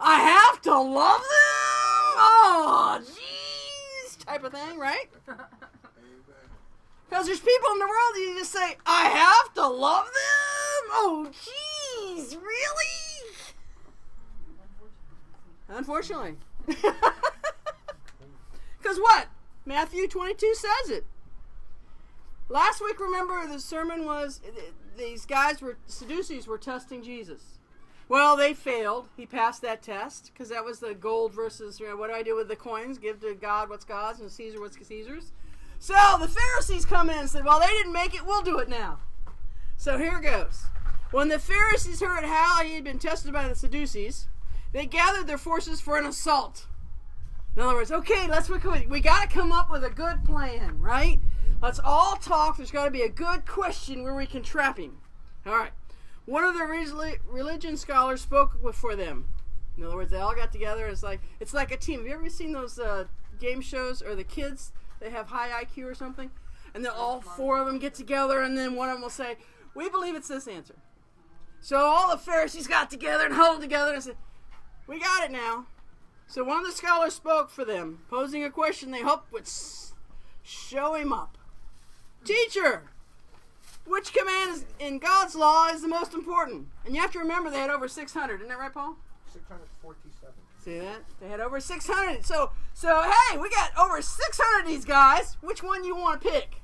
I have to love them? Oh, jeez, type of thing, right? Because there's people in the world that you just say, I have to love them? Oh, jeez, really? Unfortunately. Because what? Matthew 22 says it. Last week, remember, the sermon was, these guys were, Sadducees were testing Jesus. Well, they failed. He passed that test, because that was the gold versus, what do I do with the coins? Give to God what's God's and Caesar what's Caesar's. So the Pharisees come in and said, well, they didn't make it, we'll do it now. So here goes. When the Pharisees heard how he had been tested by the Sadducees, they gathered their forces for an assault. In other words, okay, we got to come up with a good plan, right? Let's all talk. There's got to be a good question where we can trap him. All right. One of the religion scholars spoke for them. In other words, they all got together. It's like a team. Have you ever seen those game shows or the kids? They have high IQ or something, and then all four of them get together, and then one of them will say, we believe it's this answer. So all the Pharisees got together and huddled together and said, we got it now. So one of the scholars spoke for them, posing a question they hoped would show him up. Teacher, which command in God's law is the most important? And you have to remember they had over 600. Isn't that right, Paul? 647. See that? They had over 600. So hey, we got over 600 of these guys. Which one you want to pick?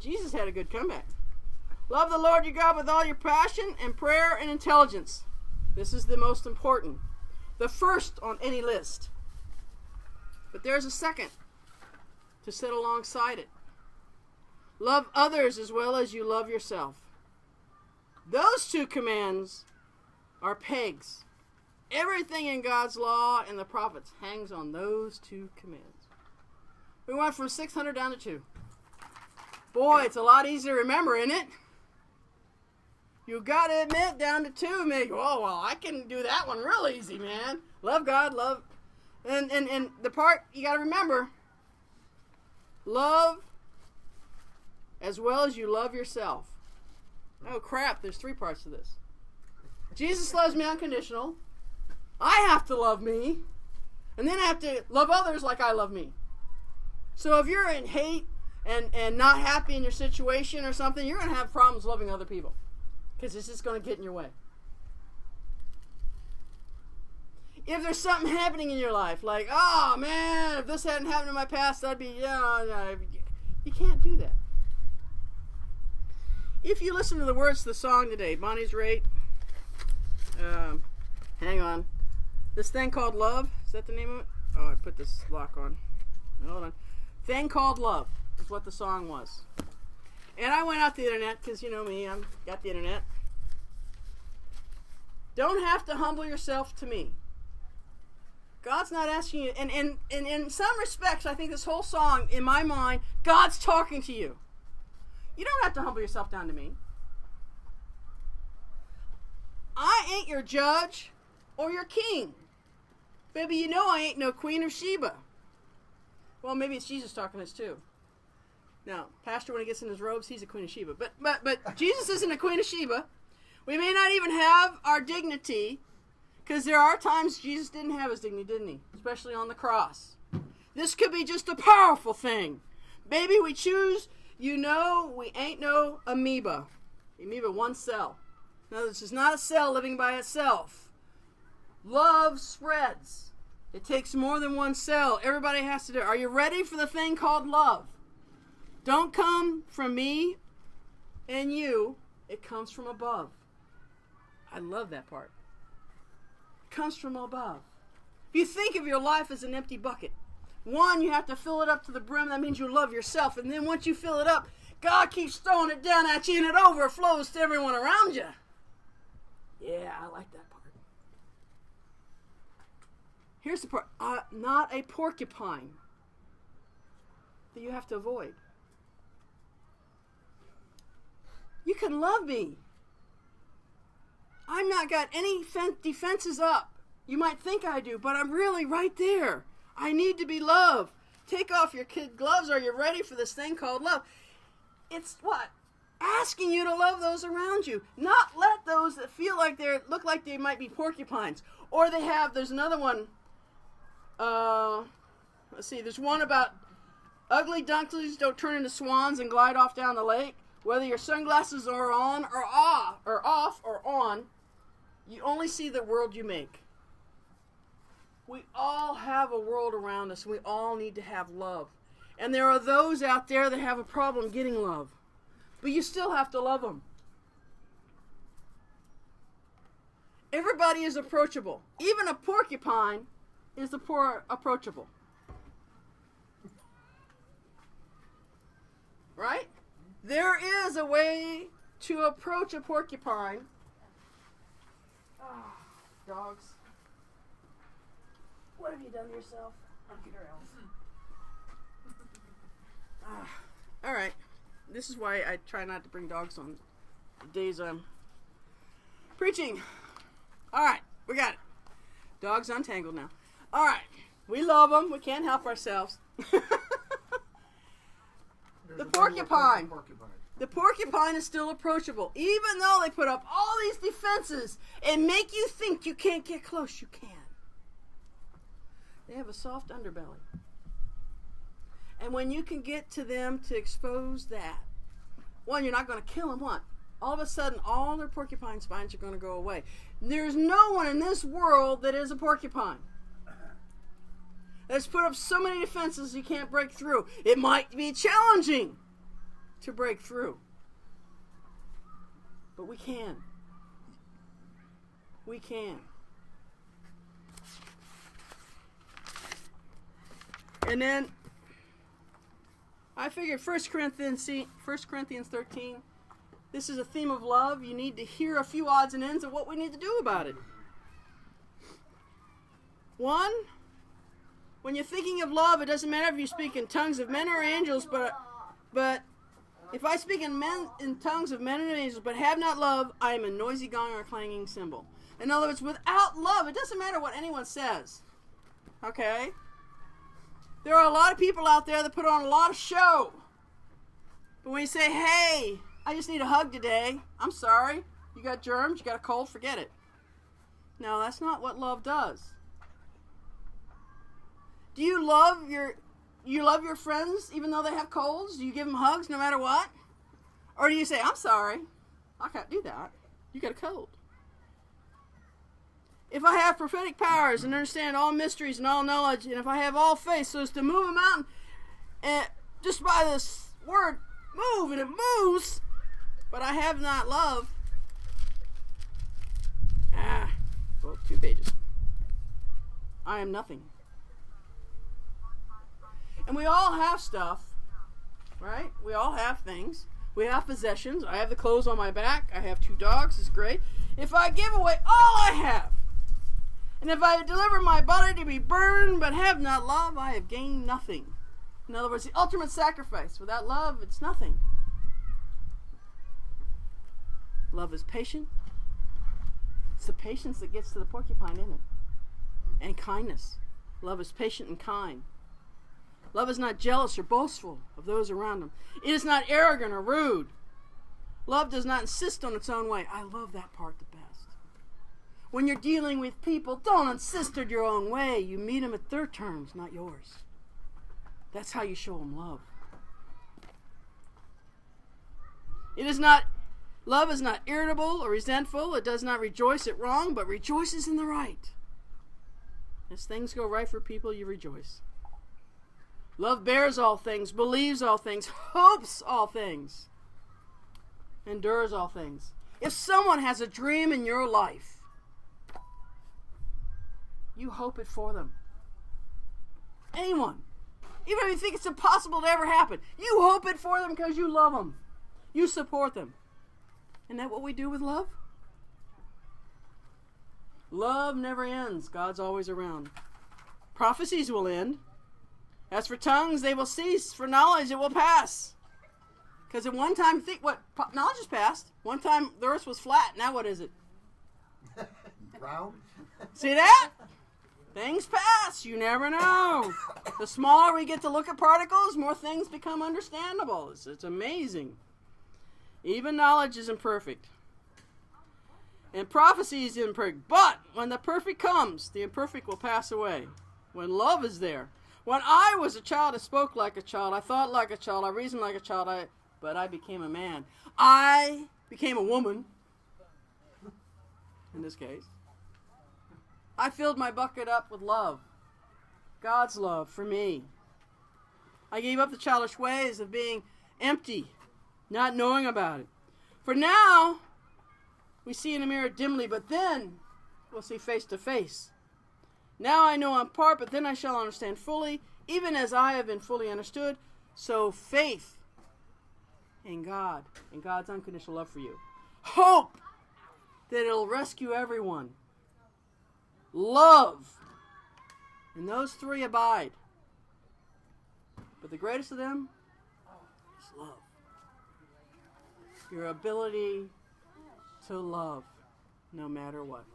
Jesus had a good comeback. Love the Lord your God with all your passion and prayer and intelligence. This is the most important. The first on any list. But there's a second to sit alongside it. Love others as well as you love yourself. Those two commands are pegs. Everything in God's law and the prophets hangs on those two commands. We went from 600 down to 2. Boy, it's a lot easier to remember, isn't it? You got to admit, down to 2, maybe. Oh, well, I can do that one real easy, man. Love God, love. And the part you got to remember, love as well as you love yourself. Oh, crap, there's 3 parts to this. Jesus loves me unconditional. I have to love me. And then I have to love others like I love me. So if you're in hate and not happy in your situation or something, you're going to have problems loving other people. Because it's just going to get in your way. If there's something happening in your life, like, oh man, if this hadn't happened in my past, I'd be, you can't do that. If you listen to the words of the song today, Bonnie's Rate, hang on. This thing called Love, is that the name of it? Oh, I put this lock on. Hold on. Thing Called Love is what the song was. And I went out the internet, because you know me, I've got the internet. Don't have to humble yourself to me. God's not asking you, and in some respects, I think this whole song, in my mind, God's talking to you. You don't have to humble yourself down to me. I ain't your judge or your king. Baby, you know I ain't no Queen of Sheba. Well, maybe it's Jesus talking to us too. Now, Pastor, when he gets in his robes, he's a Queen of Sheba. But Jesus isn't a Queen of Sheba. We may not even have our dignity, because there are times Jesus didn't have his dignity, didn't he? Especially on the cross. This could be just a powerful thing. Baby, we choose, we ain't no amoeba. Amoeba, one cell. Now, this is not a cell living by itself. Love spreads. It takes more than one cell. Everybody has to do it. Are you ready for the thing called love? Don't come from me and you. It comes from above. I love that part. It comes from above. If you think of your life as an empty bucket, one, you have to fill it up to the brim. That means you love yourself. And then once you fill it up, God keeps throwing it down at you and it overflows to everyone around you. Yeah, I like that part. Here's the part. Not a porcupine that you have to avoid. You can love me. I've not got any defenses up. You might think I do, but I'm really right there. I need to be loved. Take off your kid gloves. Are you ready for this thing called love? It's what? Asking you to love those around you. Not let those that look like they might be porcupines Or there's another one. Let's see, there's one about ugly ducklings don't turn into swans and glide off down the lake. Whether your sunglasses are on or off or on, you only see the world you make. We all have a world around us. We all need to have love. And there are those out there that have a problem getting love. But you still have to love them. Everybody is approachable. Even a porcupine is approachable. Right? There is a way to approach a porcupine. Oh, dogs. What have you done to yourself? Get her out. All right. This is why I try not to bring dogs on the days I'm preaching. All right. We got it. Dogs untangled now. All right. We love them. We can't help ourselves. The porcupine. The porcupine is still approachable. Even though they put up all these defenses and make you think you can't get close, you can. They have a soft underbelly. And when you can get to them to expose that, one, you're not going to kill them, what? All of a sudden, all their porcupine spines are going to go away. There's no one in this world that is a porcupine. That's put up so many defenses you can't break through. It might be challenging to break through. But we can. We can. And then I figured 1 Corinthians 13, this is a theme of love. You need to hear a few odds and ends of what we need to do about it. One, when you're thinking of love, it doesn't matter if you speak in tongues of men or angels, but if I speak in tongues of men and angels, but have not love, I am a noisy gong or a clanging cymbal. In other words, without love, it doesn't matter what anyone says. Okay? There are a lot of people out there that put on a lot of show. But when you say, hey, I just need a hug today, I'm sorry. You got germs, you got a cold, forget it. No, that's not what love does. Do you love your friends even though they have colds? Do you give them hugs no matter what? Or do you say, I'm sorry, I can't do that. You got a cold. If I have prophetic powers and understand all mysteries and all knowledge, and if I have all faith so as to move a mountain, and just by this word, move, and it moves, but I have not love, well, 2 pages. I am nothing. And we all have stuff, right? We all have things. We have possessions. I have the clothes on my back. I have 2 dogs. It's great. If I give away all I have, and if I deliver my body to be burned but have not love, I have gained nothing. In other words, the ultimate sacrifice. Without love, it's nothing. Love is patient. It's the patience that gets to the porcupine, isn't it? And kindness. Love is patient and kind. Love is not jealous or boastful of those around them. It is not arrogant or rude. Love does not insist on its own way. I love that part the best. When you're dealing with people, don't insist on your own way. You meet them at their terms, not yours. That's how you show them love. Love is not irritable or resentful. It does not rejoice at wrong, but rejoices in the right. As things go right for people, you rejoice. Love bears all things, believes all things, hopes all things, endures all things. If someone has a dream in your life, you hope it for them. Anyone. Even if you think it's impossible to ever happen, you hope it for them because you love them. You support them. Isn't that what we do with love? Love never ends. God's always around. Prophecies will end. As for tongues, they will cease. For knowledge, it will pass. Because at one time, knowledge is past. One time, the earth was flat. Now what is it? Round. See that? Things pass. You never know. The smaller we get to look at particles, more things become understandable. It's amazing. Even knowledge isn't perfect. And prophecy is imperfect. But when the perfect comes, the imperfect will pass away. When love is there. When I was a child, I spoke like a child. I thought like a child. I reasoned like a child. But I became a man. I became a woman. In this case. I filled my bucket up with love. God's love for me. I gave up the childish ways of being empty, not knowing about it. For now, we see in a mirror dimly, but then we'll see face to face. Now I know in part, but then I shall understand fully, even as I have been fully understood. So faith in God and God's unconditional love for you. Hope that it'll rescue everyone. Love. And those three abide. But the greatest of them is love. Your ability to love no matter what.